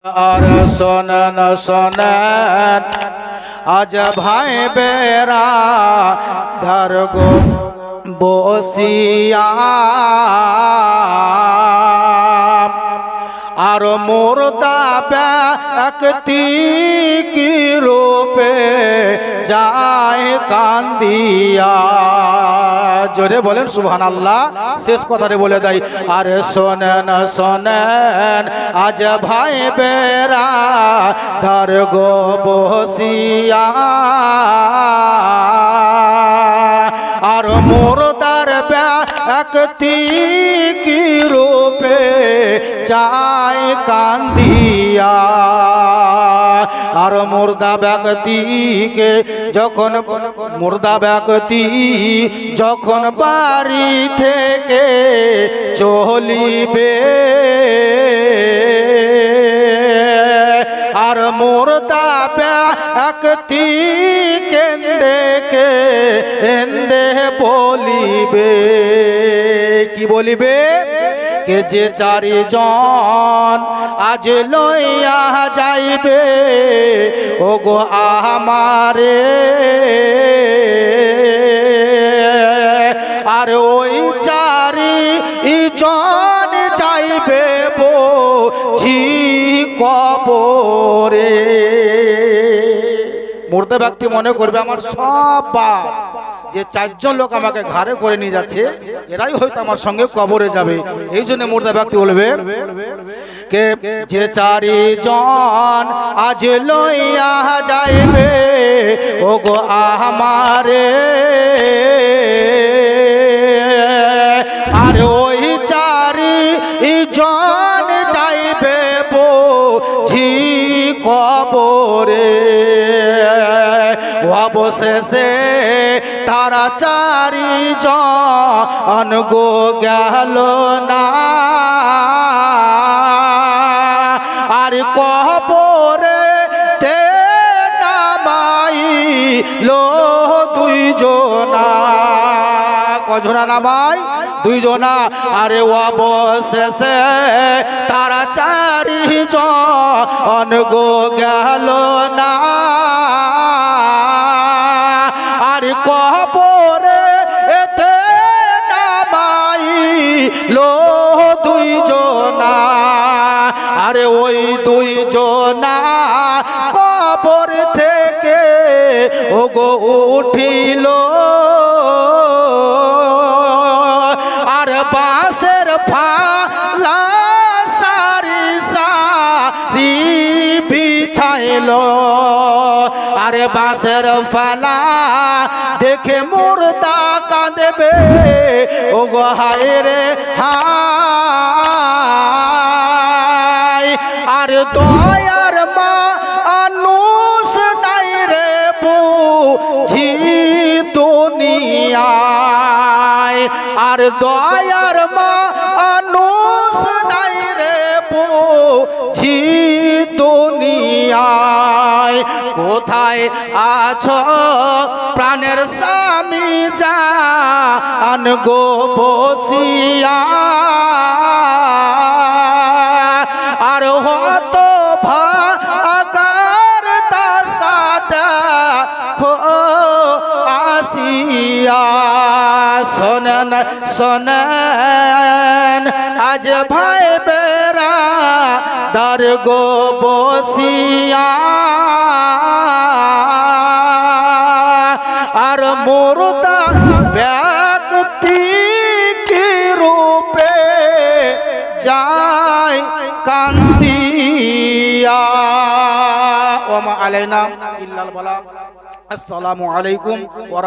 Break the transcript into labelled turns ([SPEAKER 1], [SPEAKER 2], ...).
[SPEAKER 1] আর শোনেন শোনেন আজ ভাই বেরা ধরগো বসিয়া আর মুর্দা ব্যক্তি কি রূপে যায় কান্দিয়া। জোরে বলেন সুবহানাল্লাহ। শেষ কথারে বলে দেয় আরে শোনেন শোনেন আজ ভাই বেরা ধরগো বসিয়া আর মুর্দার ব্যক্তি কি রূপে যায় কান্দিয়া। আর মুর্দা ব্যক্তিকে যখন মুর্দা ব্যক্তি যখন বাড়ি থেকে চলিবে আর মুর্দা ব্যক্তি কেন্দেকে এন্দে বলিবে কি বলিবে কে যে চারিজন আজ লইয়া যাইবে ও গো আমারে আর ওই চারিজন যাইবে বুঝি কবরে। মুর্দা ব্যক্তি মনে করবে আমার সব বাপ যে চারজন লোক আমাকে ঘাড়ে করে নিয়ে যাচ্ছে এরাই হয়তো আমার সঙ্গে কবরে যাবে। এই জন্য মুর্দা ব্যক্তি বলবে কে যে চারিজন আজ লইয়া যাইবে ও গো আমারে আর ওই চারিজন যাইবে বুঝি কবরে। অবশেষে তারা চারিজন গো গেল না আর কবরে তে নামাইলো দুইজনা। কজনা নামাই দুইজনা। আরে অবশেষে তারা চারিজন গো গেল না আর কবরে এতে নামাইলো দুইজনা। আরে ওই দুইজনা কবর থেকে ও গো উঠিল আর বাঁশের ফালা সারি সারি বিছাইল। আরে বাঁশের ফালা দেখে মুর্দা কাঁদবে ও গো হায় রে হায়। আর দয়ার মানুষ নাই রে বুঝি দুনিয়ায় আর দয়ার মানুষ নাই রে বুঝি দুনিয়ায়। কোথায় আছো প্রাণের স্বামী জান গো বসিয়া আর হত ভাগার দাসাদা খো আসিয়া। শোনেন শোনেন আজ ভাই বেরা দরগো বসিয়া আর মুর্দা ব্যক্তি কি রূপে যায় কান্দিয়া। ওয়া মা আলাইনা ইল্লাল বালাগ। আসসালামু আলাইকুম ওয়া